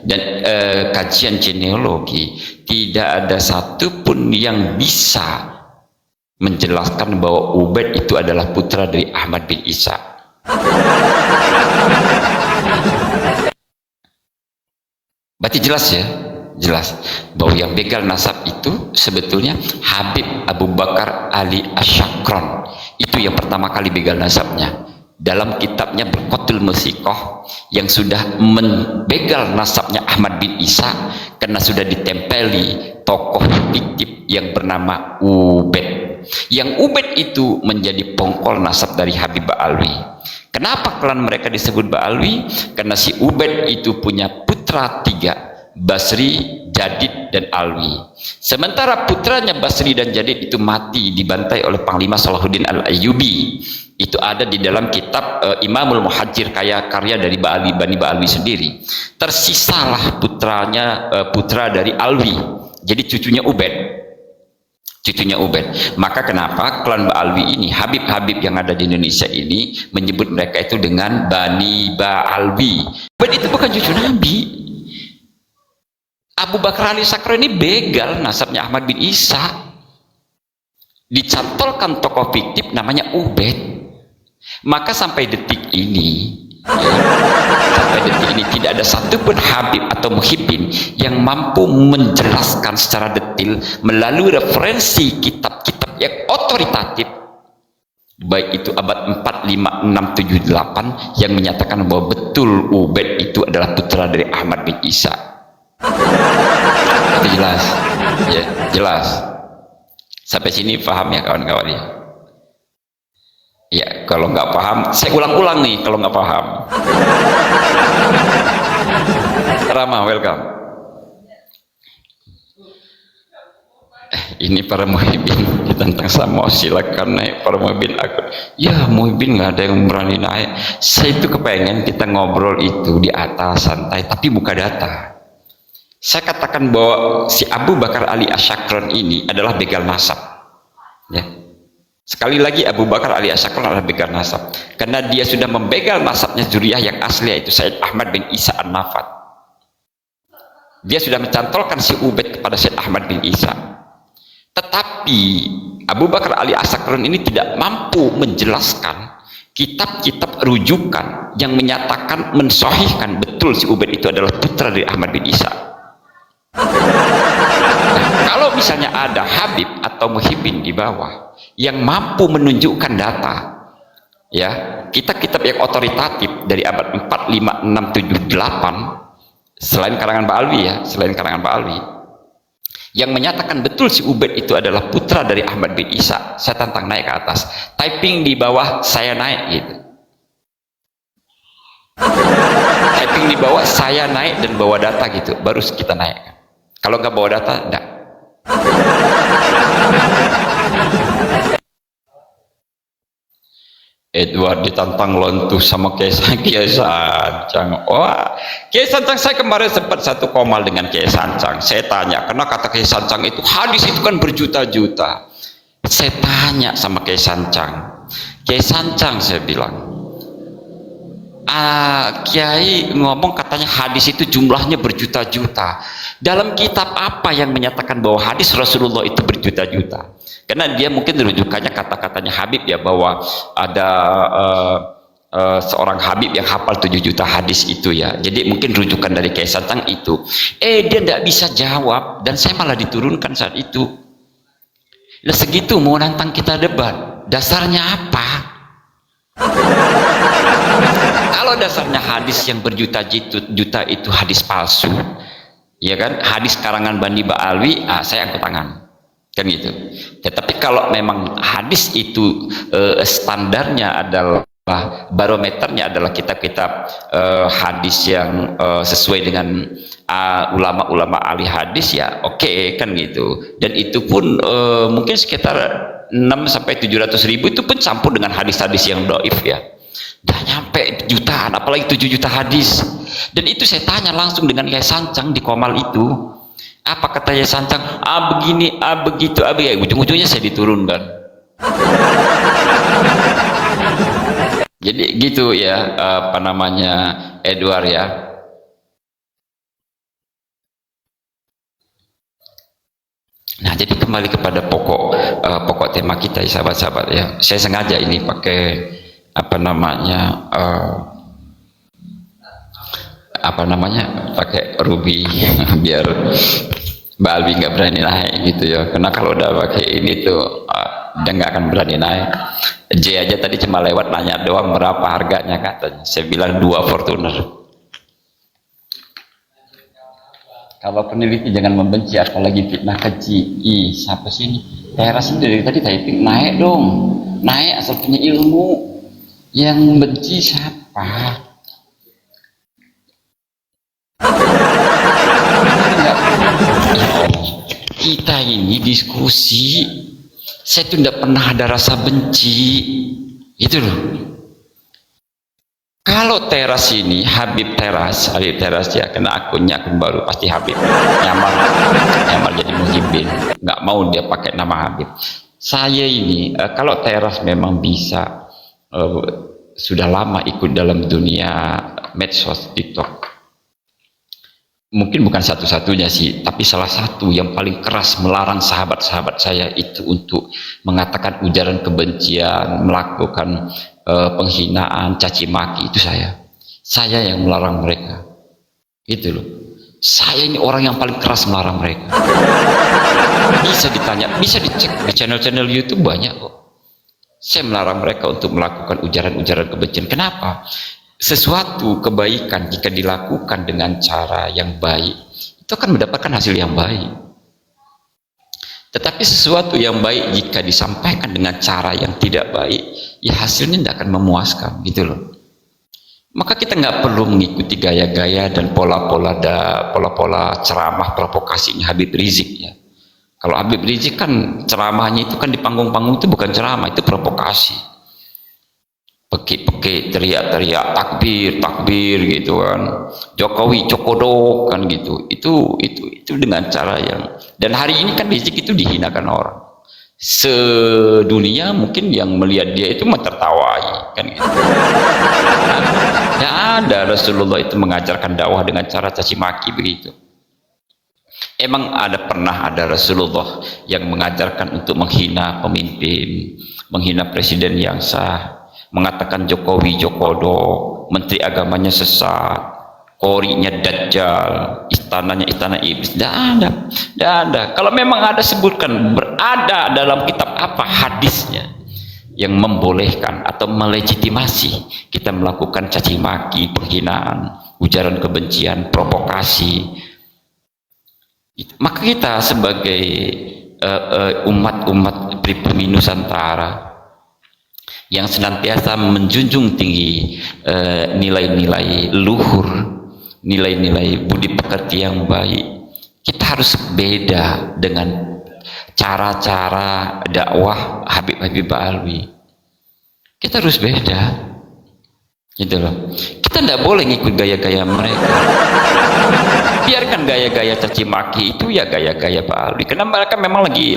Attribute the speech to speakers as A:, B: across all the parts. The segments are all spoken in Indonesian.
A: Dan kajian genealogi tidak ada satupun yang bisa menjelaskan bahwa Ubaid itu adalah putra dari Ahmad bin Isa. Berarti jelas ya, jelas bahwa yang begal nasab itu sebetulnya Habib Abu Bakar Ali Asyakron. Itu yang pertama kali begal nasabnya. Dalam kitabnya Berqatul Musiqah yang sudah membegal nasabnya Ahmad bin Isa karena sudah ditempeli tokoh fiktif yang bernama Ubaid. Yang Ubaid itu menjadi pongkol nasab dari Habib Ba'alwi. Kenapa klan mereka disebut Ba'alwi? Karena si Ubaid itu punya putra tiga, Basri, Jadid, dan Alwi. Sementara putranya Basri dan Jadid itu mati dibantai oleh Panglima Salahuddin Al-Ayyubi. Itu ada di dalam kitab Imamul Muhajir, karya dari Bani Ba'alwi sendiri. Tersisalah putranya, putra dari Alwi, jadi cucunya Ubaid. Maka kenapa klan Ba'alwi ini, Habib-Habib yang ada di Indonesia ini menyebut mereka itu dengan Bani Ba'alwi. Ubaid itu bukan cucu Nabi. Abu Bakar Ali Sakro ini begal nasabnya Ahmad bin Isa. Dicantolkan tokoh fiktif namanya Ubaid. Maka sampai detik ini, tidak ada satupun Habib atau Muhibbin yang mampu menjelaskan secara detail melalui referensi kitab-kitab yang otoritatif, baik itu abad 4, 5, 6, 7, 8, yang menyatakan bahwa betul Ubaid itu adalah putra dari Ahmad bin Isa. Itu jelas ya, jelas. Sampai sini paham ya kawan-kawan ya? Ya, kalau nggak paham, saya ulang-ulang nih kalau nggak paham. Rama, welcome. Ini para muhibbin tentang sama, silakan naik para muhibbin. Aku, ya muhibbin nggak ada yang berani naik. Saya itu kepengen kita ngobrol itu di atas santai, tapi buka data. Saya katakan bahwa si Abu Bakar Ali Asyakron ini adalah begal nasab. Ya. Sekali lagi Abu Bakar Ali Asyakron adalah begal nasab karena dia sudah membegal nasabnya zuriyah yang asli, yaitu Said Ahmad bin Isa An-Nafat. Dia sudah mencantolkan si Ubaid kepada Said Ahmad bin Isa. Tetapi Abu Bakar Ali Asyakron ini tidak mampu menjelaskan kitab-kitab rujukan yang menyatakan, mensahihkan betul si Ubaid itu adalah putra dari Ahmad bin Isa. Kalau misalnya ada Habib atau Muhibbin di bawah yang mampu menunjukkan data, ya, kitab-kitab yang otoritatif dari abad 4, 5, 6, 7, 8, selain karangan Ba'alwi ya, selain karangan Ba'alwi, yang menyatakan betul si Ubaid itu adalah putra dari Ahmad bin Isa, saya tantang naik ke atas, typing di bawah, saya naik gitu. Typing di bawah, saya naik dan bawa data gitu, baru kita naik. Kalau nggak bawa data, enggak. Edward ditantang lontuh sama Kiai Sancang. Wah, Kiai Sancang, saya kemarin sempat satu komal dengan Kiai Sancang. Saya tanya, karena kata Kiai Sancang itu hadis itu kan berjuta-juta. Saya tanya sama Kiai Sancang, Kiai Sancang, saya bilang, Kiai ngomong katanya hadis itu jumlahnya berjuta-juta. Dalam kitab apa yang menyatakan bahwa hadis Rasulullah itu berjuta-juta? Karena dia mungkin rujukannya kata-katanya Habib ya, bahwa ada seorang Habib yang hafal 7 juta hadis itu ya. Jadi mungkin rujukan dari Kiai Sancang itu. Dia tidak bisa jawab dan saya malah diturunkan saat itu. Nah, segitu mau nantang kita debat. Dasarnya apa? Kalau dasarnya hadis yang berjuta-juta itu hadis palsu, ya kan, hadis karangan Bani Ba'alwi, saya angkat tangan, kan gitu. Tetapi kalau memang hadis itu standarnya adalah, barometernya adalah kitab-kitab hadis yang sesuai dengan ulama-ulama ahli hadis, ya oke, kan gitu. Dan itu pun mungkin sekitar 600.000-700.000 itu pun campur dengan hadis-hadis yang dhaif ya. Dah nyampe jutaan, apalagi 7 juta hadis. Dan itu saya tanya langsung dengan Kiai Sancang di Komal itu. Apa kata Kiai Sancang? Begini, begitu, begitu. Ujung-ujungnya saya diturunkan. Jadi gitu ya, apa namanya, Edward ya. Nah, jadi kembali kepada pokok tema kita ya sahabat-sahabat ya. Saya sengaja ini pakai pakai ruby biar Mbak Alwi nggak berani naik gitu ya. Karena kalau udah pakai ini tuh dia nggak akan berani naik. J aja tadi cuma lewat nanya doang berapa harganya katanya. Saya bilang 2 Fortuner. Kalau peneliti jangan membenci, apalagi fitnah keji. Ih, siapa sih ini? Teras ini dari tadi typing, naik dong. Naik asal punya ilmu. Yang benci siapa? Ya Allah, kita ini diskusi. Saya tuh tidak pernah ada rasa benci. Itu loh. Kalau Teras ini Habib Teras ya, kena akun baru pasti Habib nyamar jadi Muhyiddin, nggak mau dia pakai nama Habib. Saya ini kalau Teras memang bisa sudah lama ikut dalam dunia medsos TikTok, mungkin bukan satu-satunya sih, tapi salah satu yang paling keras melarang sahabat-sahabat saya itu untuk mengatakan ujaran kebencian, melakukan penghinaan, caci maki. Itu saya yang melarang mereka. Gitu loh, saya ini orang yang paling keras melarang mereka. Bisa ditanya, bisa dicek di channel-channel YouTube banyak kok. Saya melarang mereka untuk melakukan ujaran-ujaran kebencian. Kenapa? Sesuatu kebaikan jika dilakukan dengan cara yang baik itu akan mendapatkan hasil yang baik. Tetapi sesuatu yang baik jika disampaikan dengan cara yang tidak baik, ya hasilnya tidak akan memuaskan gitu loh. Maka kita nggak perlu mengikuti gaya-gaya dan pola-pola ceramah provokasinya Habib Rizik ya. Kalau Habib Rizik kan ceramahnya itu kan di panggung-panggung itu bukan ceramah, itu provokasi. Peki teriak-teriak takbir gitu kan, Jokowi cokodok kan gitu. Itu dengan cara yang, dan hari ini kan Rizik itu dihinakan orang sedunia, mungkin yang melihat dia itu mentertawai kan gitu. Tidak ada Rasulullah itu mengajarkan dakwah dengan cara caci maki begitu. Emang pernah ada Rasulullah yang mengajarkan untuk menghina pemimpin, menghina presiden yang sah, mengatakan Jokowi jokodok, menteri agamanya sesat, korinya dajjal, istananya istana iblis? Tidak ada. Kalau memang ada, sebutkan, berada dalam kitab apa hadisnya yang membolehkan atau melegitimasi kita melakukan caci maki, penghinaan, ujaran kebencian, provokasi. Maka kita sebagai umat pribumi Nusantara yang senantiasa menjunjung tinggi nilai-nilai luhur, nilai-nilai budi pekerti yang baik, kita harus beda dengan cara-cara dakwah Habib Alwi. Kita harus beda gitu loh. Kita tidak boleh ngikut gaya-gaya mereka. Biarkan gaya-gaya caci maki itu ya gaya-gaya Pak Alwi, karena mereka memang lagi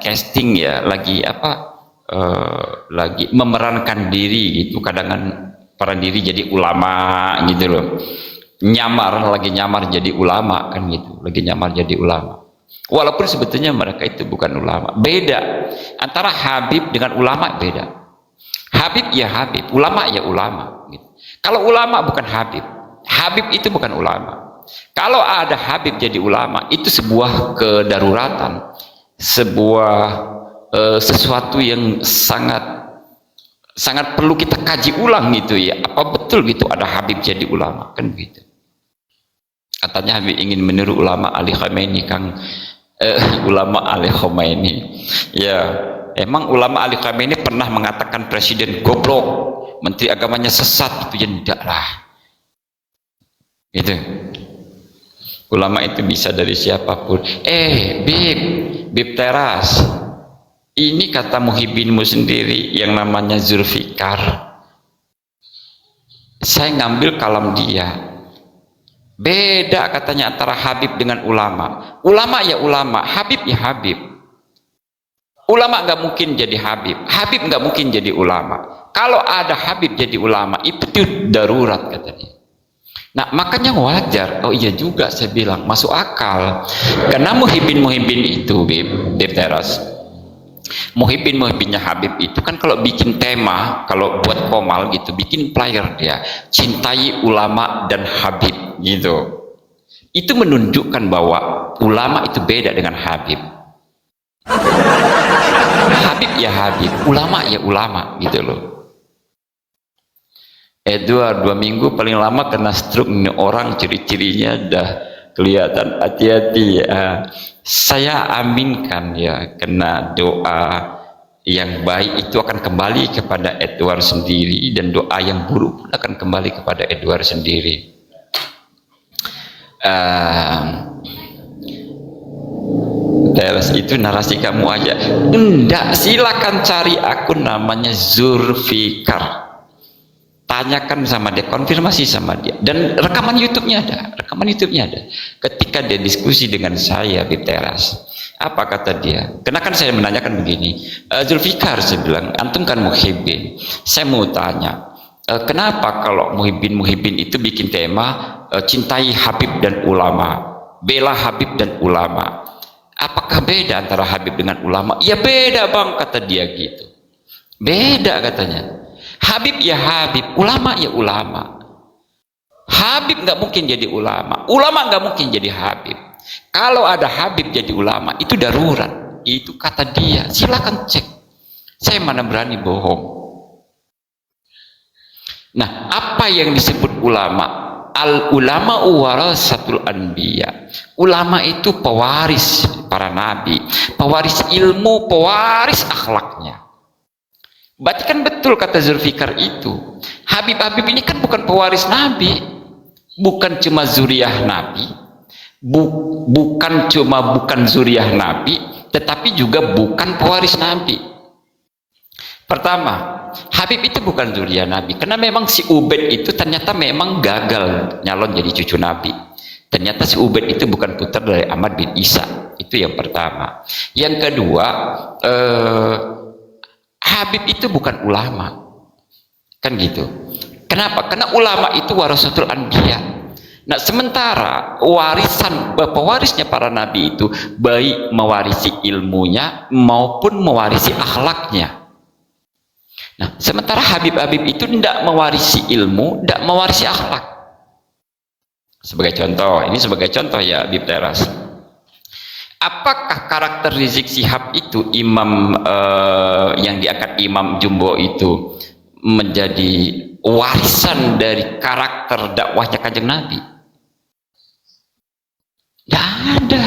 A: casting ya, lagi memerankan diri gitu. Kadang peran diri jadi ulama gitu loh, lagi nyamar jadi ulama kan gitu, lagi nyamar jadi ulama, walaupun sebetulnya mereka itu bukan ulama. Beda antara Habib dengan ulama, beda. Habib ya Habib, ulama ya ulama gitu. Kalau ulama bukan Habib, Habib itu bukan ulama. Kalau ada Habib jadi ulama, itu sebuah kedaruratan, sebuah sesuatu yang sangat perlu kita kaji ulang gitu ya. Apa betul gitu ada Habib jadi ulama kan gitu? Katanya Habib ingin meniru ulama Ali Khamenei, ulama Ali Khamenei. Ya, emang ulama Ali Khamenei pernah mengatakan presiden goblok, menteri agamanya sesat? Itu ya tidak lah. Gitu. Ulama itu bisa dari siapapun. Bib Teras. Ini kata Muhyiddinmu sendiri yang namanya Zulfikar. Saya ngambil kalam dia. Beda katanya antara Habib dengan ulama. Ulama ya ulama, Habib ya Habib. Ulama nggak mungkin jadi Habib, Habib nggak mungkin jadi ulama. Kalau ada Habib jadi ulama, itu darurat katanya. Nah, makanya wajar. Oh iya juga, saya bilang masuk akal. Karena muhibbin itu, Bib Teras. Muhibbinnya Habib itu kan kalau bikin tema, kalau buat komal gitu, bikin player dia, cintai ulama dan Habib gitu. Itu menunjukkan bahwa ulama itu beda dengan Habib. Habib ya Habib, ulama ya ulama gitu loh. Edward 2 minggu paling lama kena stroke, ini orang ciri-cirinya dah kelihatan. Hati-hati ya. Saya aminkan ya, kena doa yang baik itu akan kembali kepada Edward sendiri, dan doa yang buruk pun akan kembali kepada Edward sendiri. Teras itu narasi kamu aja. Enggak, silakan cari akun namanya Zulfikar. Tanyakan sama dia, konfirmasi sama dia, dan rekaman YouTube-nya ada, ketika dia diskusi dengan saya di teras. Apa kata dia? Karena kan saya menanyakan begini, Zulfikar, saya bilang, antum kan muhibbin, saya mau tanya, kenapa kalau muhibbin itu bikin tema cintai Habib dan ulama, bela Habib dan ulama? Apakah beda antara Habib dengan ulama? Ya beda bang, kata dia gitu. Beda katanya. Habib ya Habib, ulama ya ulama. Habib nggak mungkin jadi ulama, ulama nggak mungkin jadi Habib. Kalau ada Habib jadi ulama itu darurat. Itu kata dia. Silakan cek. Saya mana berani bohong. Nah, apa yang disebut ulama? Al ulama warasatul anbiya. Ulama itu pewaris para nabi, pewaris ilmu, pewaris akhlaknya. Berarti kan betul kata Zulfikar itu. Habib-habib ini kan bukan pewaris Nabi, bukan cuma zuriyah Nabi, bukan zuriyah Nabi, tetapi juga bukan pewaris Nabi. Pertama, Habib itu bukan zuriyah Nabi, karena memang si Ubaid itu ternyata memang gagal nyalon jadi cucu Nabi. Ternyata si Ubaid itu bukan putra dari Ahmad bin Isa. Itu yang pertama. Yang kedua, Habib itu bukan ulama, kan gitu. Kenapa? Karena ulama itu warasatul anbiya. Nah, sementara pewarisnya para nabi itu baik mewarisi ilmunya maupun mewarisi akhlaknya. Nah, sementara Habib-habib itu tidak mewarisi ilmu, tidak mewarisi akhlak. Sebagai contoh ya, Bib Teras. Apakah karakter Rizik Syihab itu imam yang diangkat Imam Jumbo itu menjadi warisan dari karakter dakwahnya Kanjeng Nabi? Tidak ada.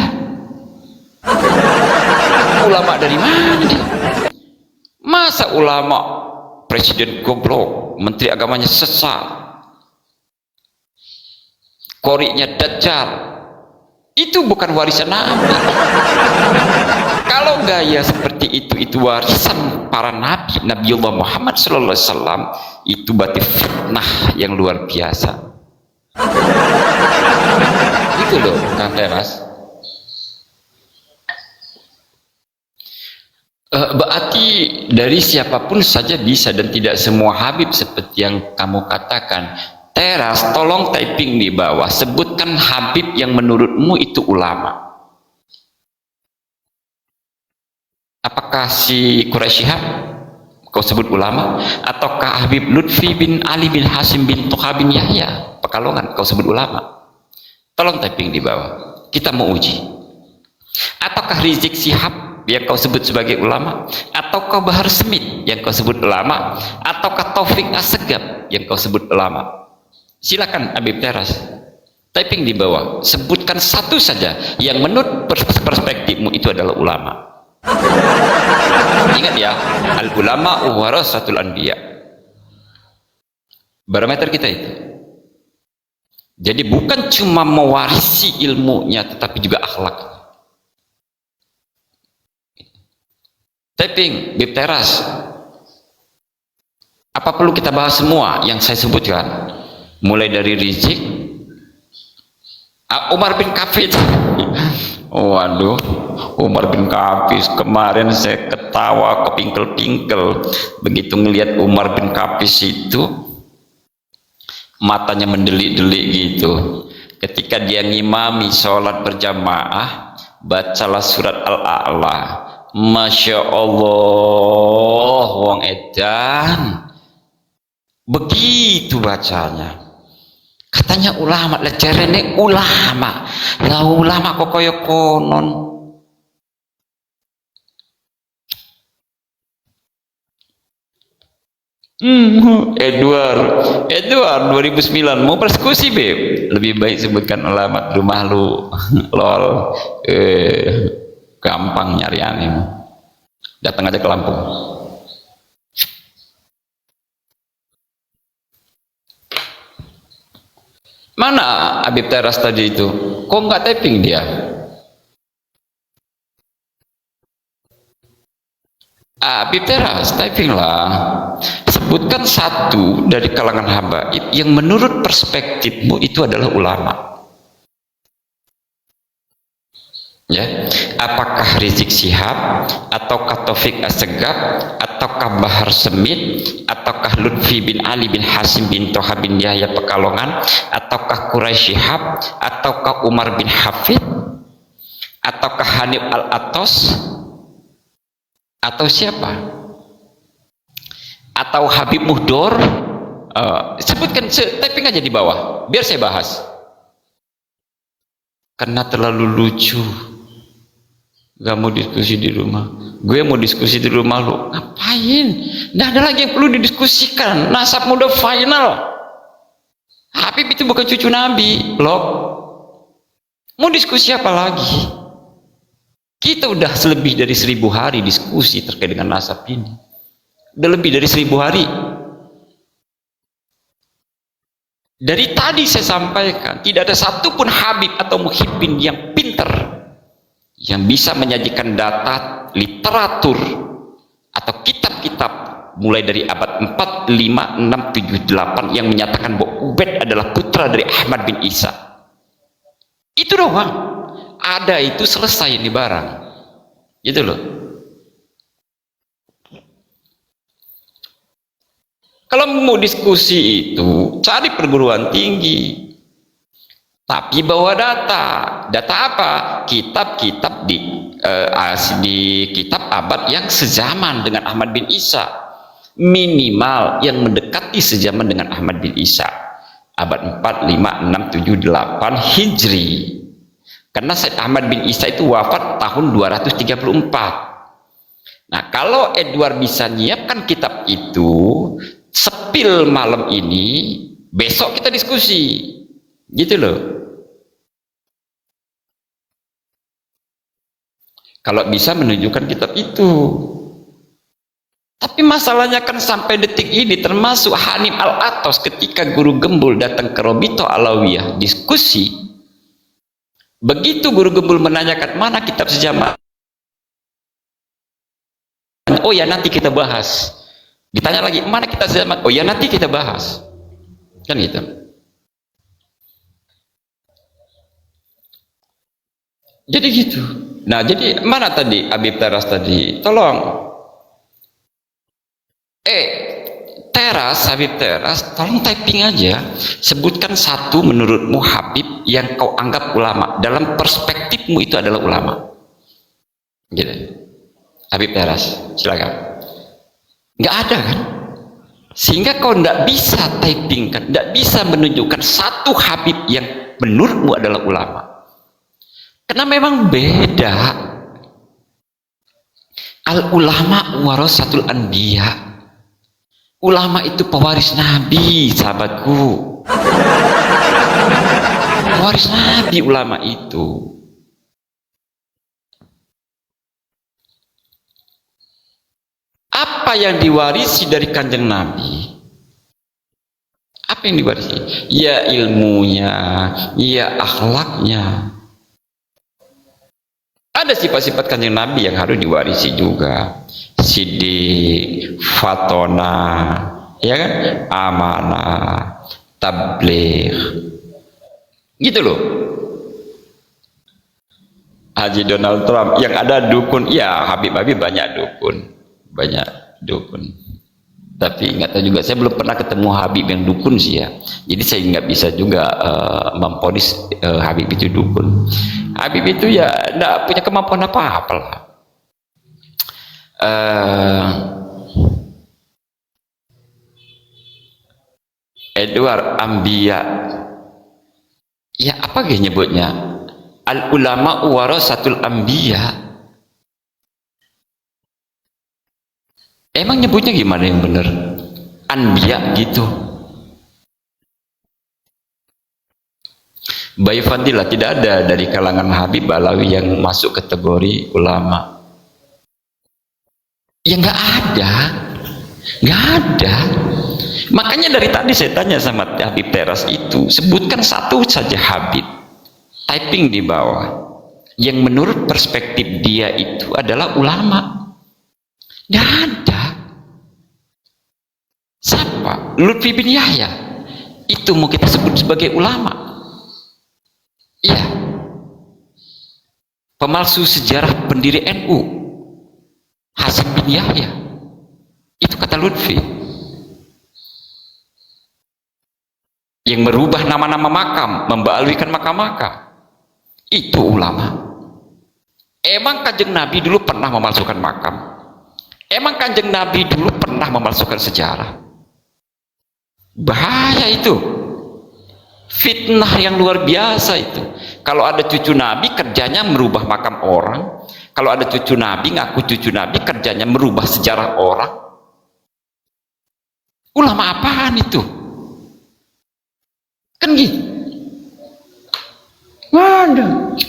A: Ulama dari mana dia? Masa ulama presiden goblok, menteri agamanya sesat, koriknya dajjal? Itu bukan warisan Nabi. Kalau gaya seperti itu warisan para nabi, Nabiullah Muhammad SAW, itu berarti fitnah yang luar biasa. Itu loh, Kang Teras. Berarti dari siapapun saja bisa, dan tidak semua Habib seperti yang kamu katakan. Teras, tolong typing di bawah, sebutkan Habib yang menurutmu itu ulama. Apakah si Quraisy Syihab kau sebut ulama? Ataukah Habib Lutfi bin Ali bin Hasim bin Tuha bin Yahya Pekalongan kau sebut ulama? Tolong typing di bawah, kita mau uji. Ataukah Rizik Syihab yang kau sebut sebagai ulama? Ataukah Bahar Smith yang kau sebut ulama? Ataukah Taufik Assegaf yang kau sebut ulama? Silakan Habib Teras, typing di bawah, sebutkan satu saja yang menurut perspektifmu itu adalah ulama. Ingat ya, al ulama warasatul anbiya. Barometer kita itu. Jadi bukan cuma mewarisi ilmunya, tetapi juga akhlaknya. Typing Habib Teras. Apa perlu kita bahas semua yang saya sebutkan? Mulai dari Rizik, Umar bin Kafid. Waduh, Umar bin Kafid, kemarin saya ketawa kepingkel-pingkel begitu ngelihat Umar bin Kafid itu matanya mendelik-delik gitu. Ketika dia ngimami sholat berjamaah, bacalah surat Al-A'la. Masya Allah, wong edan begitu bacanya. Katanya ulama, lecerene ulama lah, ulama kok kaya konon. Edward 2009 mau persekusi Beb, lebih baik sebutkan alamat rumah lu. Lol, gampang nyari aneh, datang aja ke Lampung. Mana Habib Teras tadi itu, kok nggak typing dia? Habib Teras typing lah, sebutkan satu dari kalangan habaib yang menurut perspektifmu itu adalah ulama. Ya, apakah Rizik Syihab, ataukah Taufik Assegaf, ataukah Bahar Semit, ataukah Lutfi bin Ali bin Hasim bin Toha bin Yahya Pekalongan, ataukah Quraisy Syihab, ataukah Umar bin Hafid, ataukah Hanif Al-Atos, atau siapa? Atau Habib Muhdor? Sebutkan, typing aja di bawah biar saya bahas, karena terlalu lucu. Gak mau diskusi di rumah, gue mau diskusi di rumah lu, ngapain? Nggak ada lagi yang perlu didiskusikan, nasab muda final. Habib itu bukan cucu Nabi loh, mau diskusi apa lagi? Kita udah lebih dari 1000 hari diskusi terkait dengan nasab ini, udah lebih dari 1000 hari. Dari tadi saya sampaikan, tidak ada satupun Habib atau Muhibbin yang pinter yang bisa menyajikan data literatur atau kitab-kitab mulai dari abad 4, 5, 6, 7, 8 yang menyatakan bahwa Ubaid adalah putra dari Ahmad bin Isa. Itu doang. Ada itu selesai ini barang. Gitu loh. Kalau mau diskusi itu cari perguruan tinggi. Tapi bawa data. Data apa? Kitab-kitab di kitab abad yang sezaman dengan Ahmad bin Isa. Minimal yang mendekati sezaman dengan Ahmad bin Isa. Abad 4, 5, 6, 7, 8 Hijri. Karena Said Ahmad bin Isa itu wafat tahun 234. Nah, kalau Edward bisa nyiapkan kitab itu, sepil malam ini, besok kita diskusi. Gitu loh. Kalau bisa menunjukkan kitab itu. Tapi masalahnya kan sampai detik ini, termasuk Hanif Al-Atos ketika Guru Gembul datang ke Robito Alawiyah diskusi, begitu Guru Gembul menanyakan mana kitab sejaman, oh ya nanti kita bahas. Ditanya lagi mana kitab sejaman, oh ya nanti kita bahas. Kan gitu. Jadi gitu. Nah, jadi mana tadi Habib Teras tadi? Tolong. Habib Teras, tolong typing aja. Sebutkan satu menurutmu Habib yang kau anggap ulama. Dalam perspektifmu itu adalah ulama. Gitu. Habib Teras, silakan. Nggak ada kan? Sehingga kau nggak bisa typing kan, nggak bisa menunjukkan satu Habib yang menurutmu adalah ulama. Karena memang beda. Al ulama warasatul anbiya. Ulama itu pewaris Nabi, sahabatku. Pewaris Nabi ulama itu. Apa yang diwarisi dari kanjeng Nabi? Apa yang diwarisi? Ya ilmunya, ya akhlaknya. Ada sifat-sifat kanjeng Nabi yang harus diwarisi juga. Sidik, fatona, ya kan? Amanah, tabligh. Gitu loh. Haji Donald Trump yang ada dukun, ya Habib banyak dukun. Banyak dukun. Tapi nggak tahu juga, saya belum pernah ketemu Habib yang dukun sih ya, jadi saya nggak bisa juga memponis Habib itu dukun. Habib itu ya nggak punya kemampuan apa-apa lah. Edward Ambia, ya apa dia nyebutnya, al ulama warasatul ambia. Emang nyebutnya gimana yang benar? Anbiya gitu. Bayi Fadilah, tidak ada dari kalangan Habib Alawi yang masuk kategori ulama. Ya nggak ada, nggak ada. Makanya dari tadi saya tanya sama Habib Teras itu, sebutkan satu saja Habib, typing di bawah, yang menurut perspektif dia itu adalah ulama. Nggak ada. Siapa? Lutfi bin Yahya. Itu mau kita sebut sebagai ulama. Iya. Pemalsu sejarah pendiri NU. Hasim bin Yahya. Itu kata Lutfi. Yang merubah nama-nama makam, membahalukan makam-makam. Itu ulama. Emang Kanjeng Nabi dulu pernah memalsukan makam? Emang Kanjeng Nabi dulu pernah memalsukan sejarah? Bahaya itu. Fitnah yang luar biasa itu. Kalau ada cucu Nabi kerjanya merubah makam orang. Kalau ada cucu Nabi, ngaku cucu Nabi, kerjanya merubah sejarah orang. Ulama apaan itu? Kan gitu. Waduh.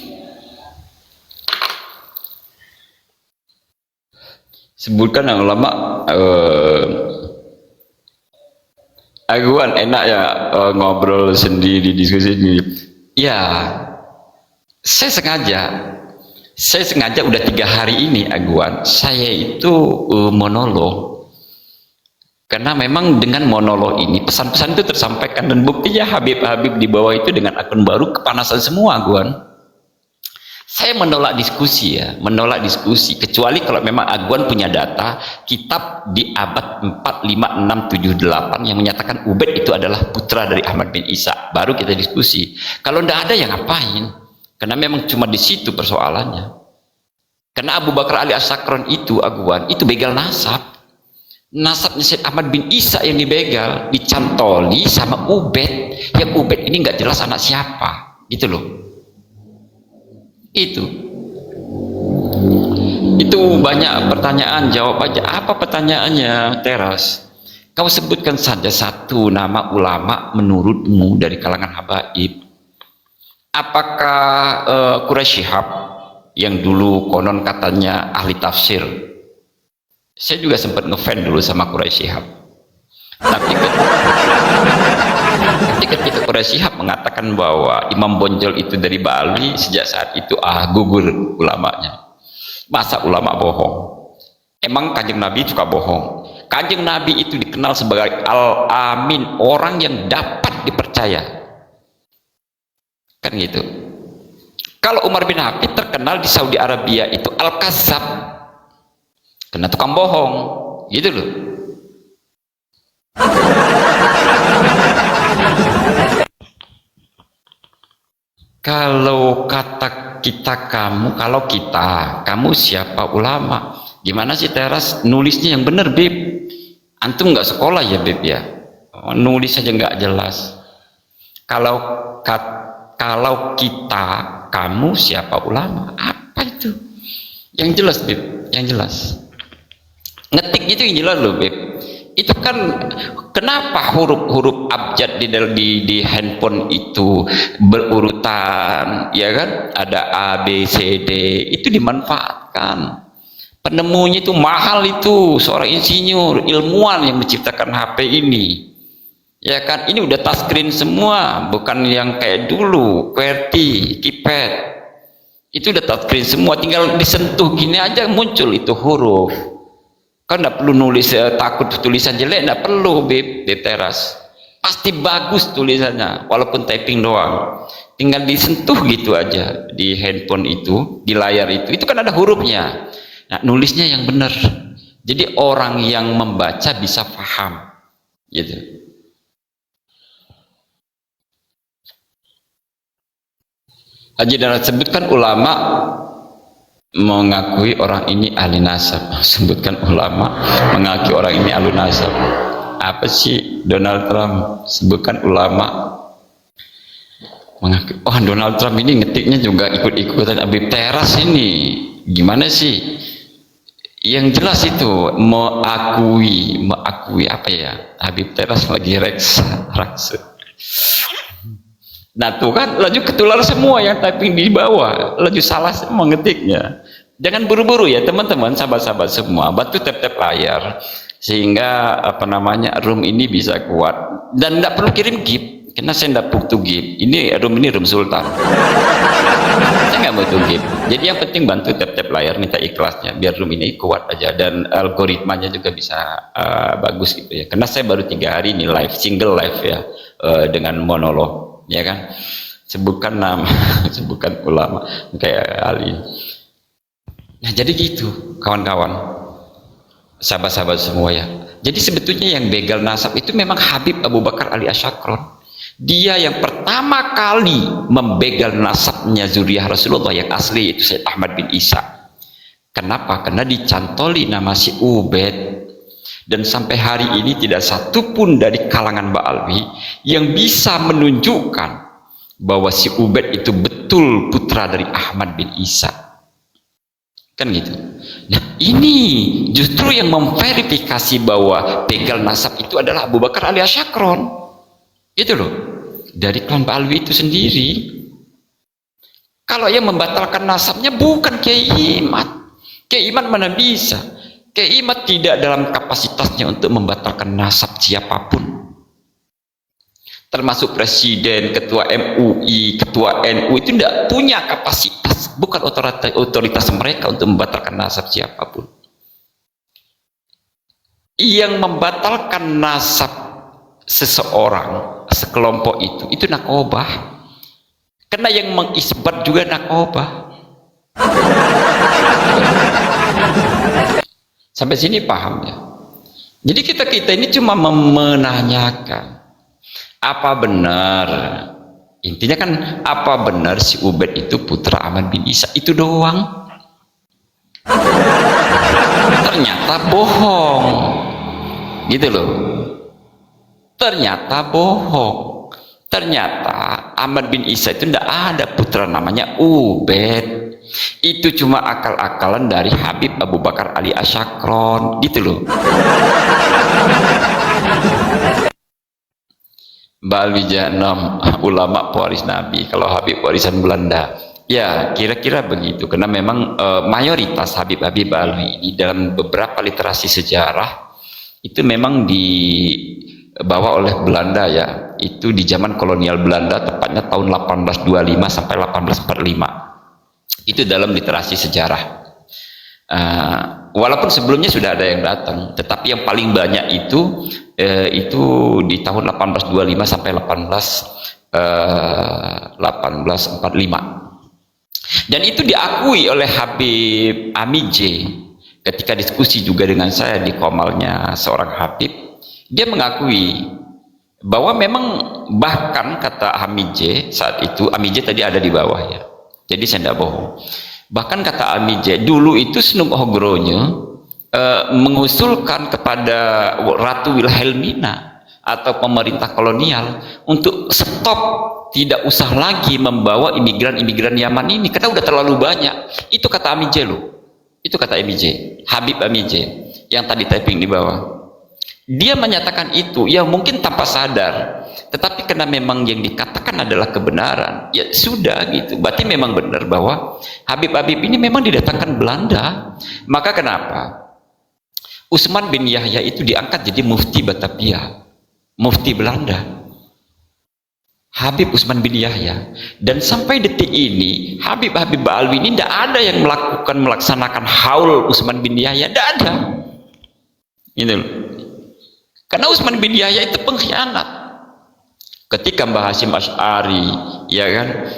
A: Sebutkan yang ulama. Aguan enak ya ngobrol sendiri, diskusi sendiri. Ya, saya sengaja udah 3 hari ini Aguan, saya itu monolog. Karena memang dengan monolog ini pesan-pesan itu tersampaikan, dan buktinya Habib-Habib di bawah itu dengan akun baru kepanasan semua Aguan. Saya menolak diskusi ya, menolak diskusi, kecuali kalau memang Aguan punya data kitab di abad 4, 5, 6, 7, 8 yang menyatakan Ubaid itu adalah putra dari Ahmad bin Isa, baru kita diskusi. Kalau tidak ada ya ngapain? Karena memang cuma di situ persoalannya. Karena Abu Bakar Ali As-Sakron itu Aguan, itu begal nasab. Nasabnya Syed Ahmad bin Isa yang dibegal, dicantoli sama Ubaid. Yang Ubaid ini nggak jelas anak siapa, gitu loh. Itu banyak pertanyaan, jawab aja. Apa pertanyaannya Teras? Kau sebutkan saja satu nama ulama menurutmu dari kalangan habaib. Apakah Quraisy Shihab yang dulu konon katanya ahli tafsir? Saya juga sempat ngefan dulu sama Quraisy Shihab. Tapi ketika Quraisy Shihab mengatakan bahwa Imam Bonjol itu dari Bali, sejak saat itu gugur ulamanya. Masa ulama bohong? Emang Kanjeng Nabi suka bohong? Kanjeng Nabi itu dikenal sebagai Al-Amin, orang yang dapat dipercaya. Kan gitu. Kalau Umar bin Hafid terkenal di Saudi Arabia itu Al-Kazzab, kena tukang bohong, gitu loh. Kalau kata kita kamu siapa ulama? Gimana sih Teras? Nulisnya yang bener Bib. Antum nggak sekolah ya Bib ya? Nulis aja nggak jelas. Kalau kita, kamu siapa ulama? Apa itu? Yang jelas Bib, yang jelas. Ngetik itu yang jelas loh Bib. Itu kan kenapa huruf-huruf abjad di handphone itu berurutan, ya kan? Ada A, B, C, D, itu dimanfaatkan. Penemunya itu mahal, itu seorang insinyur, ilmuwan yang menciptakan HP ini. Ya kan? Ini udah touchscreen semua, bukan yang kayak dulu, QWERTY, keypad. Itu udah touchscreen semua, tinggal disentuh gini aja muncul itu huruf. Kan tidak perlu nulis takut tulisan jelek, tidak perlu Bib, di Teras. Pasti bagus tulisannya, walaupun typing doang. Tinggal disentuh gitu aja di handphone itu, di layar itu kan ada hurufnya. Nah, nulisnya yang benar. Jadi orang yang membaca bisa paham, gitu. Haji Darat sebutkan ulama mengakui orang ini ahli nasab. Sebutkan ulama mengakui orang ini ahli nasab. Apa sih Donald Trump? Sebutkan ulama mengakui. Oh, Donald Trump ini ngetiknya juga ikut-ikutan Habib Teras ini. Gimana sih? Yang jelas itu mengakui apa ya? Habib Teras lagi raksa. Nah tuh kan laju ketular semua yang typing di bawah, laju salah semua ngetiknya. Jangan buru-buru ya teman-teman, sahabat-sahabat semua, bantu tap-tap layar sehingga apa namanya room ini bisa kuat, dan tidak perlu kirim GIF karena saya tidak butuh GIF. Ini room Sultan. Saya nggak butuh GIF. Jadi yang penting bantu tap-tap layar, minta ikhlasnya biar room ini kuat aja, dan algoritmanya juga bisa bagus gitu ya. Karena saya baru 3 hari ini live, single live ya, dengan monolog. Ya kan, sebutkan nama, sebutkan ulama kayak Ali. Nah jadi gitu kawan-kawan, sahabat-sahabat semua ya. Jadi sebetulnya yang begal nasab itu memang Habib Abu Bakar Ali Asyakron. Dia yang pertama kali membegal nasabnya zuriyah Rasulullah yang asli, yaitu Sayyid Ahmad bin Isa. Kenapa? Karena dicantoli nama si Ubed. Dan sampai hari ini tidak satu pun dari kalangan Ba'alwi yang bisa menunjukkan bahwa si Ubed itu betul putra dari Ahmad bin Isa. Kan gitu. Nah ini justru yang memverifikasi bahwa begal nasab itu adalah Abu Bakar Ali Asyakron. Itu loh. Dari klan Ba'alwi itu sendiri. Kalau yang membatalkan nasabnya bukan Kiai Imad. Kiai Imad mana bisa? Kiai Imad tidak dalam kapasitasnya untuk membatalkan nasab siapapun, termasuk presiden, ketua MUI, ketua NU itu tidak punya kapasitas, bukan otoritas mereka untuk membatalkan nasab siapapun. Yang membatalkan nasab seseorang, sekelompok itu nakobah, karena yang mengisbat juga nakobah. Sampai sini paham ya? Jadi kita ini cuma menanyakan apa benar, intinya kan apa benar si Ubed itu putra Ahmad bin Isa, itu doang. Ternyata bohong, gitu loh. Ternyata bohong. Ternyata Ahmad bin Isa itu tidak ada putra namanya Ubed. Itu cuma akal-akalan dari Habib Abu Bakar Ali Asyakron, gitu loh. Ba'alwi Jahanam, ulama pewaris Nabi. Kalau Habib warisan Belanda, ya kira-kira begitu. Karena memang mayoritas Habib-Habib Ba'alwi ini dalam beberapa literasi sejarah itu memang dibawa oleh Belanda ya. Itu di zaman kolonial Belanda, tepatnya tahun 1825 sampai 1845. Itu dalam literasi sejarah. Walaupun sebelumnya sudah ada yang datang, tetapi yang paling banyak itu di tahun 1825 sampai 1845. Dan itu diakui oleh Habib Amidje ketika diskusi juga dengan saya di komalnya seorang Habib. Dia mengakui bahwa memang, bahkan kata Amidje saat itu, Amidje tadi ada di bawah ya, jadi saya tidak bohong. Bahkan kata Amidje, dulu itu Snum Ogronya mengusulkan kepada Ratu Wilhelmina atau pemerintah kolonial untuk stop, tidak usah lagi membawa imigran-imigran Yaman ini karena udah terlalu banyak. Itu kata Amidje loh. Itu kata Amidje, Habib Amidje yang tadi typing di bawah. Dia menyatakan itu, ya mungkin tanpa sadar, tetapi karena memang yang dikatakan adalah kebenaran, ya sudah gitu. Berarti memang benar bahwa Habib-Habib ini memang didatangkan Belanda. Maka kenapa Utsman bin Yahya itu diangkat jadi mufti Batavia, mufti Belanda, Habib Utsman bin Yahya. Dan sampai detik ini Habib-Habib Ba'alwi ini tidak ada yang melaksanakan haul Utsman bin Yahya, tidak ada. Ini loh. Karena Utsman bin Yahya itu pengkhianat. Ketika Mbah Hasyim Asy'ari ya kan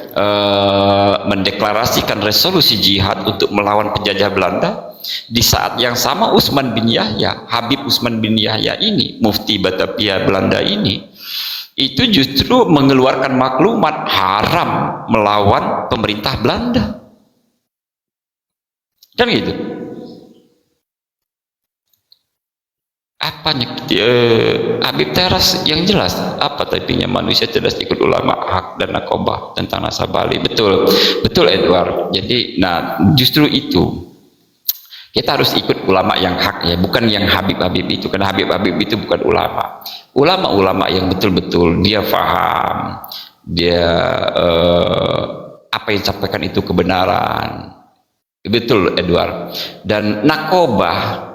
A: mendeklarasikan resolusi jihad untuk melawan penjajah Belanda, Di saat yang sama Utsman bin Yahya, Habib Utsman bin Yahya ini, mufti Batavia Belanda ini, itu justru mengeluarkan maklumat haram melawan pemerintah Belanda. Kan gitu. Apanya Habib Teras yang jelas apa tapinya manusia cerdas ikut ulama hak dan nakobah tentang nasabah Ali. Betul Edward. Jadi justru itu kita harus ikut ulama yang hak ya, bukan yang Habib itu, karena Habib itu bukan ulama yang betul-betul dia faham, dia apa yang disampaikan itu kebenaran. Betul Edward. Dan nakobah,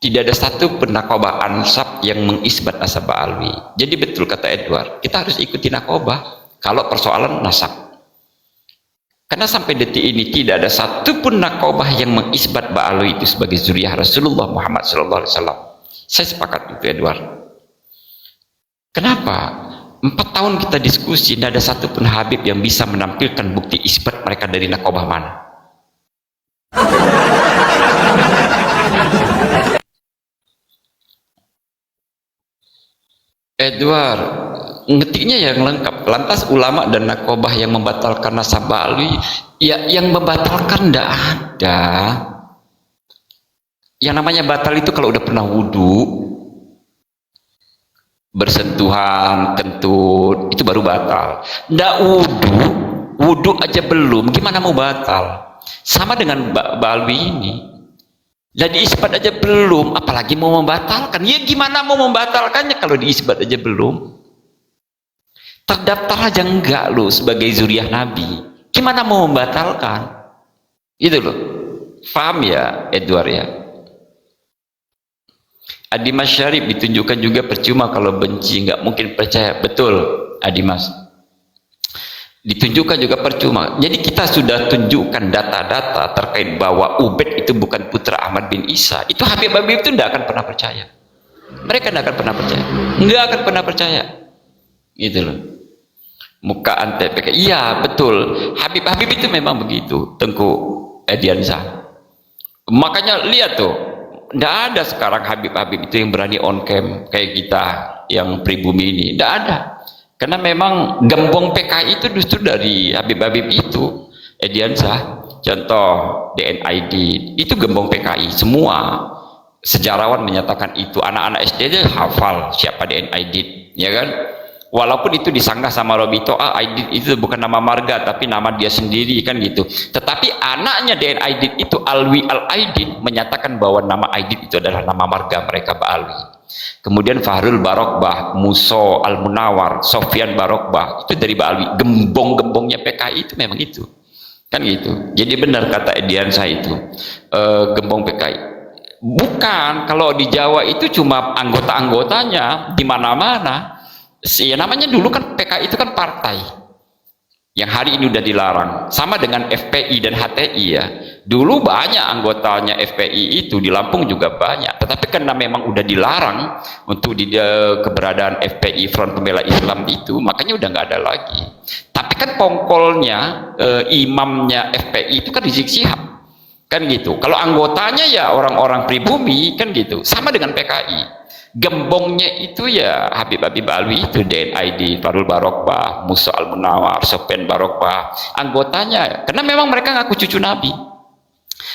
A: tidak ada satu penakobah ansab yang mengisbat nasabah alwi. Jadi betul kata Edward, kita harus ikuti nakobah kalau persoalan nasab. Karena sampai detik ini tidak ada satu pun nakobah yang mengisbat Ba'alwi itu sebagai zuriyah Rasulullah Muhammad SAW. Saya sepakat itu Edward. Kenapa? 4 tahun kita diskusi, tidak ada satu pun Habib yang bisa menampilkan bukti isbat mereka dari nakobah mana. Edward, ngetiknya yang lengkap. Lantas ulama dan nakobah yang membatalkan nasabah alwi, ya yang membatalkan tidak ada. Yang namanya batal itu kalau udah pernah wudhu, bersentuhan, kentut, itu baru batal. Nggak wudhu aja belum, gimana mau batal? Sama dengan Ba'alwi ini. Dan diisbat aja belum, apalagi mau membatalkan. Ya gimana mau membatalkannya kalau diisbat aja belum? Terdaftar aja enggak loh sebagai zuriyah Nabi. Gimana mau membatalkan? Itu loh. Paham ya Edward ya? Adimas Syarif ditunjukkan juga percuma kalau benci, nggak mungkin percaya. Betul Adimas. Ditunjukkan juga percuma. Jadi kita sudah tunjukkan data-data terkait bahwa Ubaid itu bukan putra Ahmad bin Isa. Itu Habib itu tidak akan pernah percaya. Mereka tidak akan pernah percaya. Nggak akan pernah percaya. Gitu loh. Muka antek PKI. Iya betul. Habib itu memang begitu. Tengku Ediansyah. Makanya lihat tuh. Tidak ada sekarang Habib itu yang berani on cam kayak kita yang pribumi ini. Tidak ada. Karena memang gembong PKI itu justru dari Habib itu. Ediansyah, contoh DNID, itu gembong PKI. Semua sejarawan menyatakan itu. Anak-anak SD aja hafal siapa DNID, ya kan? Walaupun itu disanggah sama Robito, Aidit itu bukan nama marga, tapi nama dia sendiri kan gitu. Tetapi anaknya DNID itu Alwi Al-Aidit menyatakan bahwa nama Aidit itu adalah nama marga mereka Ba'alwi. Kemudian Fahrul Barokbah, Muso Al-Munawar, Sofyan Barokbah, itu dari Ba'alwi. Gembong-gembongnya PKI itu memang itu. Kan gitu. Jadi benar kata Ediansyah itu, gembong PKI. Bukan, kalau di Jawa itu cuma anggota-anggotanya di mana-mana. Ya namanya dulu kan PKI itu kan partai. Yang hari ini udah dilarang. Sama dengan FPI dan HTI ya. Dulu banyak anggotanya FPI itu, di Lampung juga banyak. Tetapi karena memang udah dilarang untuk keberadaan FPI Front Pembela Islam itu, makanya udah nggak ada lagi. Tapi kan pongkolnya, imamnya FPI itu kan Rizik Syihab. Kan gitu. Kalau anggotanya ya orang-orang pribumi kan gitu. Sama dengan PKI. Gembongnya itu ya Habib Alwi itu, DNID, Farul Barokbah, Musa Al-Munawar, Sofyan Barokbah, anggotanya. Karena memang mereka ngaku cucu Nabi.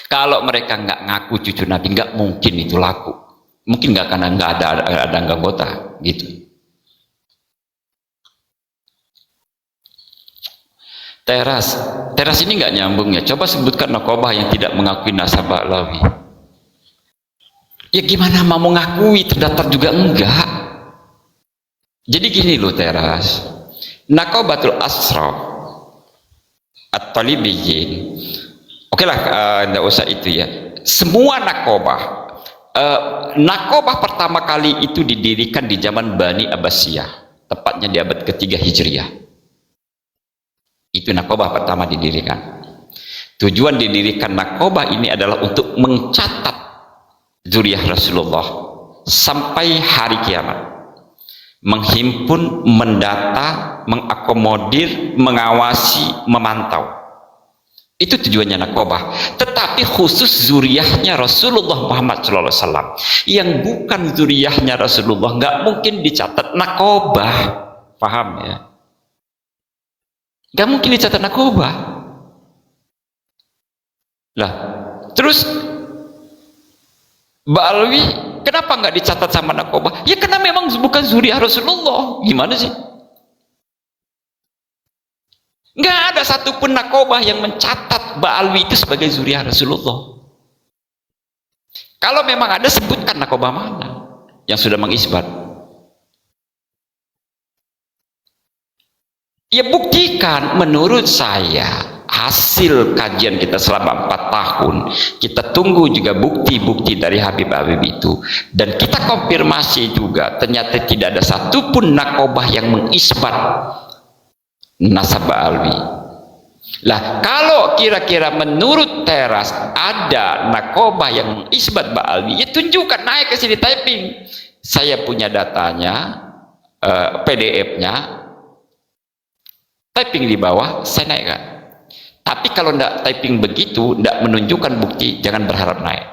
A: Kalau mereka nggak ngaku cucu Nabi, nggak mungkin itu laku. Mungkin nggak, karena nggak ada anggota gitu. Teras ini nggak nyambung ya. Coba sebutkan nakobah yang tidak mengakui nasabah Alawi. Ya gimana mau mengakui, terdaftar juga enggak. Jadi gini loh Teras, Nakobatul Asraf At-Talibiyin, oke lah, enggak usah itu ya. Semua nakobah pertama kali itu didirikan di zaman Bani Abbasiyah, tepatnya di abad ketiga Hijriah. Itu nakobah pertama didirikan. Tujuan didirikan nakobah ini adalah untuk mencatat zuriyah Rasulullah sampai hari kiamat, menghimpun, mendata, mengakomodir, mengawasi, memantau. Itu tujuannya nakobah. Tetapi khusus zuriyahnya Rasulullah Muhammad SAW, yang bukan zuriyahnya Rasulullah nggak mungkin dicatat nakobah. Paham ya? Nggak mungkin dicatat nakobah. Lah, terus Mbak Alwi kenapa nggak dicatat sama nakobah? Ya karena memang bukan zuriyah Rasulullah. Gimana sih? Nggak ada satupun nakobah yang mencatat Mbak Alwi itu sebagai zuriyah Rasulullah. Kalau memang ada, sebutkan nakobah mana yang sudah mengisbat. Ya buktikan. Menurut saya hasil kajian kita selama 4 tahun, kita tunggu juga bukti-bukti dari Habib-Habib itu, dan kita konfirmasi juga ternyata tidak ada satupun nakobah yang mengisbat nasab Mbak Alwi. Lah kalau kira-kira menurut Teras ada nakobah yang mengisbat Mbak Alwi, ya tunjukkan, naik ke sini typing. Saya punya datanya, PDF-nya, typing di bawah, saya naikkan. Tapi kalau tidak typing begitu, tidak menunjukkan bukti, jangan berharap naik.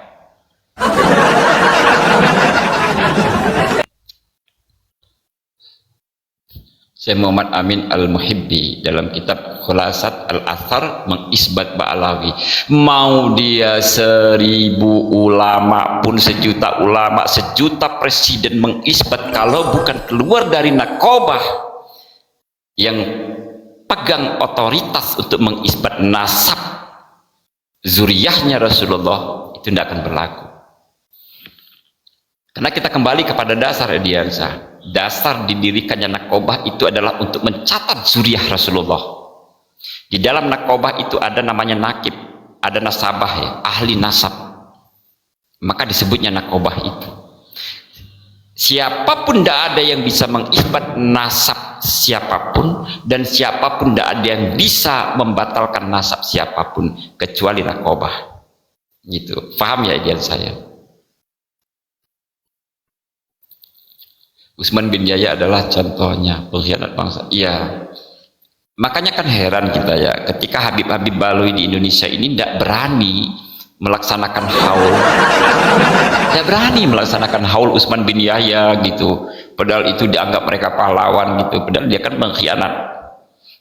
A: Syekh Muhammad Amin Al-Muhibbi dalam kitab Khulasat Al-Athar mengisbat Mbak Alawi. Mau dia 1000 ulama pun, sejuta ulama, sejuta presiden mengisbat, kalau bukan keluar dari nakobah yang pegang otoritas untuk mengisbat nasab zuriyahnya Rasulullah, itu tidak akan berlaku. Karena kita kembali kepada dasar Ediansa. Dasar didirikannya nakobah itu adalah untuk mencatat zuriyah Rasulullah. Di dalam nakobah itu ada namanya nakib, ada nasabah ya, ahli nasab. Maka disebutnya nakobah itu. Siapapun tidak ada yang bisa mengisbat nasab siapapun, dan siapapun tidak ada yang bisa membatalkan nasab siapapun kecuali nakobah. Gitu. Paham ya ideal saya? Utsman bin Yahya adalah contohnya pengkhianat bangsa. Iya. Makanya kan heran kita ya, ketika Habib-Habib Baloi di Indonesia ini tidak berani melaksanakan haul. Tidak berani melaksanakan haul Utsman bin Yahya gitu. Padahal itu dianggap mereka pahlawan gitu. Padahal dia kan mengkhianat.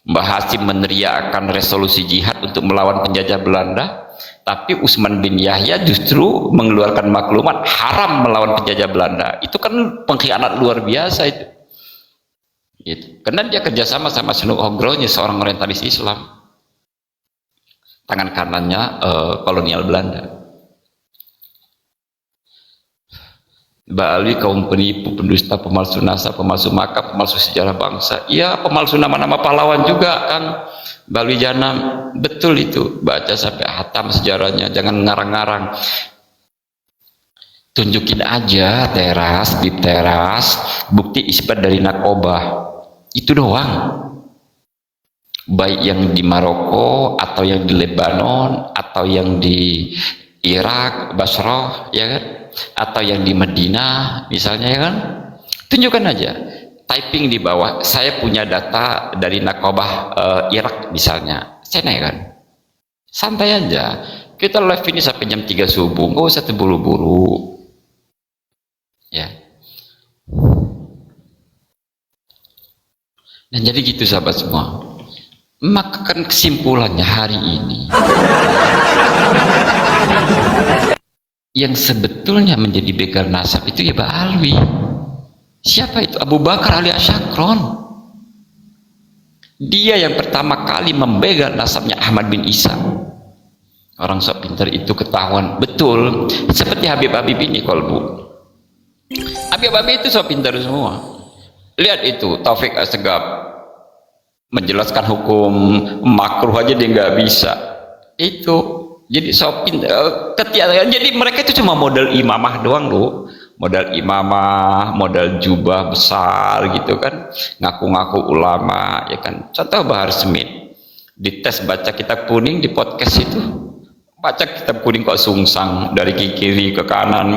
A: Mbah Hasim meneriakkan resolusi jihad untuk melawan penjajah Belanda. Tapi Utsman bin Yahya justru mengeluarkan maklumat haram melawan penjajah Belanda. Itu kan pengkhianat luar biasa itu. Gitu. Karena dia kerjasama sama Snu Ogronya, seorang orientalis Islam. Tangan kanannya kolonial Belanda. Mbak Ali kaum penipu, pendusta, pemalsu nasab, pemalsu makam, pemalsu sejarah bangsa. Iya, pemalsu nama-nama pahlawan juga kan. Balwi Janam, betul itu, baca sampai hatam sejarahnya, jangan ngarang-ngarang. Tunjukin aja Teras, Bib Teras, bukti isbat dari nakobah, itu doang. Baik yang di Maroko, atau yang di Lebanon, atau yang di Irak, Basrah, ya kan? Atau yang di Madinah, misalnya, ya kan? Tunjukkan aja. Typing di bawah, saya punya data dari nakobah Irak misalnya, saya naikkan. Santai aja, kita live ini sampai jam 3 subuh, nggak usah terburu-buru ya. Dan jadi gitu sahabat semua, maka kan kesimpulannya hari ini, yang sebetulnya menjadi begal nasab itu ya Mbak Alwi. Siapa itu? Abu Bakar Ali Asyakron. Dia yang pertama kali membegal nasabnya Ahmad bin Isa. Orang sok pintar itu ketahuan betul. Seperti Habib-Habib ini kolbu. Habib-Habib itu sok pintar semua. Lihat itu Taufik Assegaf menjelaskan hukum makruh aja dia nggak bisa. Itu jadi sok pintar. Jadi mereka itu cuma modal imamah doang loh. Modal imamah, modal jubah besar gitu kan, ngaku-ngaku ulama ya kan. Contoh Bahar Smith dites baca kitab kuning di podcast itu, baca kitab kuning kok sungsang dari kiri ke kanan.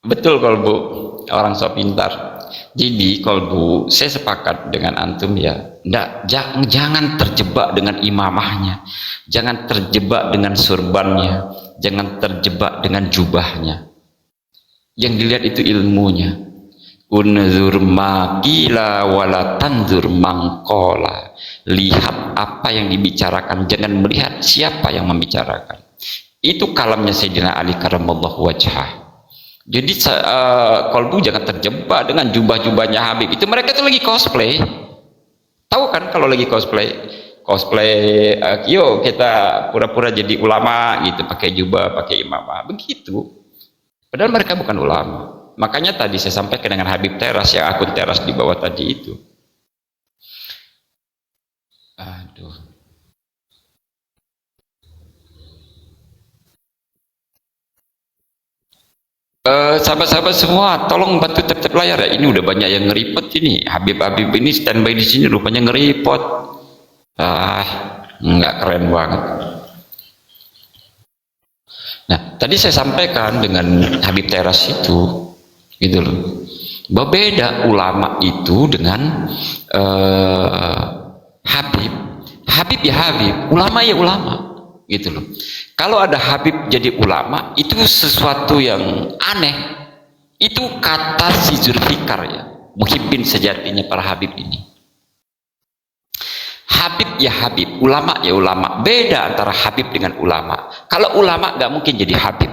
A: Betul kalau Bu, orang sok pintar. Jadi kalau saya sepakat dengan antum ya, jangan terjebak dengan imamahnya, jangan terjebak dengan surbannya, jangan terjebak dengan jubahnya. Yang dilihat itu ilmunya. Unzur maqila wala tanzur mangqala. Lihat apa yang dibicarakan, jangan melihat siapa yang membicarakan. Itu kalamnya Sayyidina Ali karramallahu wajhah. Jadi kolbu jangan terjebak dengan jubah-jubahnya Habib. Itu mereka itu lagi cosplay. Tahu kan kalau lagi cosplay, yuk kita pura-pura jadi ulama gitu, pakai jubah, pakai imamah, begitu. Padahal mereka bukan ulama. Makanya tadi saya sampaikan dengan Habib Teras, yang akun Teras di bawah tadi itu. Aduh. Sahabat-sahabat semua, tolong bantu tap-tap layar ya. Ini udah banyak yang ngeripot ini. Habib-habib ini standby di sini rupanya ngeripot. Nggak keren banget. Nah, tadi saya sampaikan dengan Habib Teras itu, gitu loh. Berbeda ulama itu dengan Habib. Habib ya Habib, ulama ya ulama, gitu loh. Kalau ada Habib jadi ulama, itu sesuatu yang aneh. Itu kata si Zulfikar ya, muhibbin sejatinya para Habib ini. Habib ya Habib, ulama ya ulama. Beda antara Habib dengan ulama. Kalau ulama nggak mungkin jadi Habib,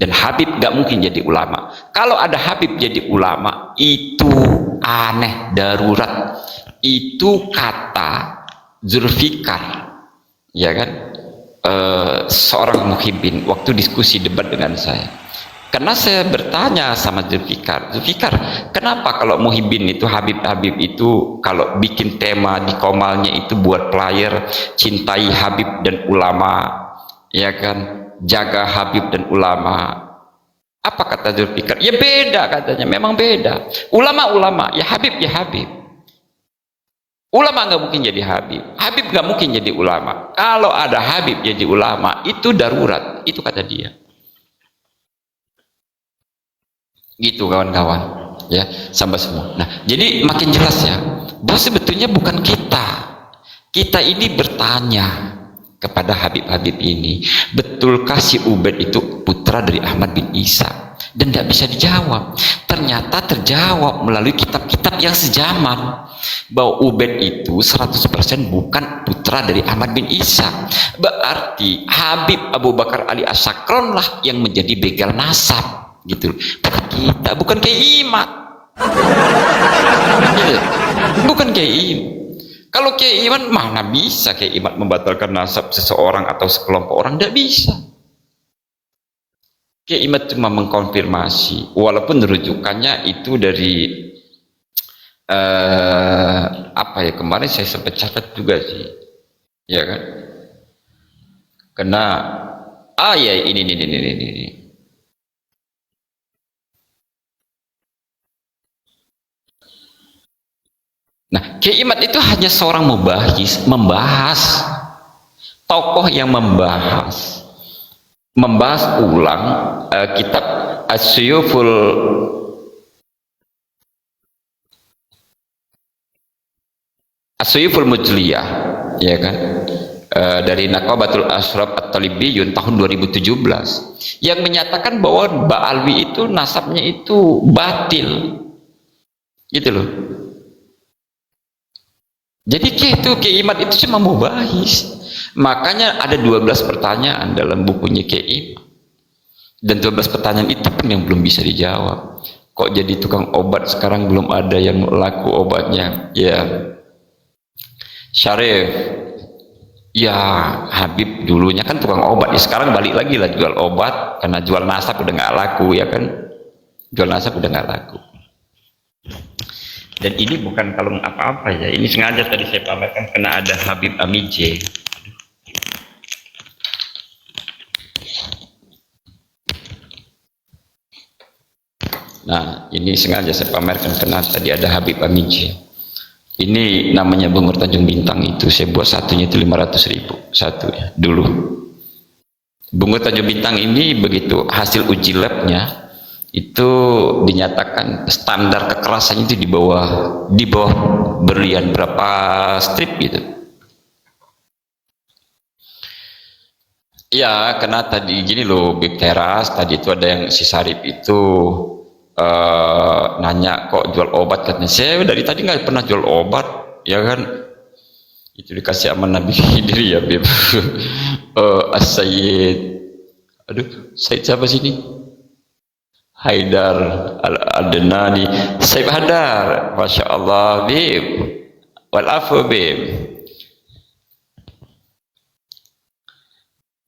A: dan Habib nggak mungkin jadi ulama. Kalau ada Habib jadi ulama, itu aneh, darurat. Itu kata Zulfikar, ya kan? Seorang muhibbin waktu diskusi debat dengan saya, karena saya bertanya sama Zulfikar, kenapa kalau muhibbin itu Habib itu kalau bikin tema di komalnya itu buat player cintai Habib dan ulama, ya kan, jaga Habib dan ulama. Apa kata Zulfikar? Ya beda katanya, memang beda. Ulama ya Habib ya Habib. Ulama nggak mungkin jadi Habib, Habib nggak mungkin jadi ulama. Kalau ada Habib jadi ulama, itu darurat, itu kata dia. Gitu kawan-kawan, ya, sampai semua. Nah, jadi makin jelas ya, bahwa sebetulnya bukan kita. Kita ini bertanya kepada Habib-Habib ini, betulkah si Ubaid itu putra dari Ahmad bin Isa? Dan tidak bisa dijawab. Ternyata terjawab melalui kitab-kitab yang sejaman, bahwa Ubaid itu 100% bukan putra dari Ahmad bin Isa. Berarti Habib Abu Bakar Ali Asyakron lah yang menjadi begal nasab, gitu. Bukan kita, bukan Kiai Imad, gitu. Bukan Kiai Imad. Kalau Kiai Imad mana bisa Kiai Imad membatalkan nasab seseorang atau sekelompok orang? Tidak bisa. Kiai Imad cuma mengkonfirmasi, walaupun rujukannya itu dari apa ya, kemarin saya sempat catat juga sih, ya kan, karena ya ini. Nah, Kiai Imad itu hanya seorang membahas tokoh yang membahas ulang kitab As-Suyuful Mujliyah, ya kan, dari Naqabatul Ashraf At-Talibiyun tahun 2017, yang menyatakan bahwa Ba'alwi itu nasabnya itu batil, gitu loh. Jadi Kiai Imad itu cuma mubahis. Makanya ada 12 pertanyaan dalam bukunya Kiai Imad, dan 12 pertanyaan itu pun yang belum bisa dijawab. Kok jadi tukang obat sekarang belum ada yang laku obatnya? Ya Syarif, ya Habib dulunya kan tukang obat, ya sekarang balik lagi lah jual obat, karena jual nasab udah nggak laku, ya kan, jual nasab udah nggak laku. Dan ini bukan kalung apa-apa ya, ini sengaja tadi saya pamerkan karena ada Habib Amije. Nah, ini sengaja saya pamerkan karena tadi ada Habib Amije. Ini namanya bungur Tanjung Bintang, itu saya buat satunya itu 500.000 satu ya dulu. Bungur Tanjung Bintang ini begitu hasil uji labnya itu dinyatakan standar kekerasannya itu di bawah berlian berapa strip gitu. Ya, karena tadi gini loh, Big Teras, tadi itu ada yang si Sarip itu nanya kok jual obat, katanya saya dari tadi nggak pernah jual obat, ya kan? Itu dikasih sama Nabi Khidir ya, Bib. As-Sayyid, aduh, Sayyid siapa sini? Haidar Al-Adnani, Sayyid Hadar, Masya Allah, Bib. Walafu, Bib.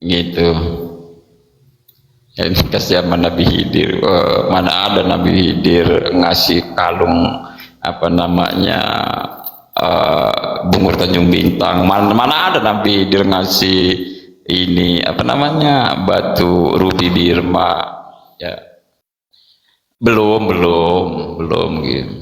A: Gitu. Yang dikasih sama Nabi Khidir. Mana ada Nabi Khidir ngasih kalung apa namanya bungur Tanjung Bintang. Mana ada Nabi Khidir ngasih ini apa namanya batu rubi Birma. Ya belum gitu.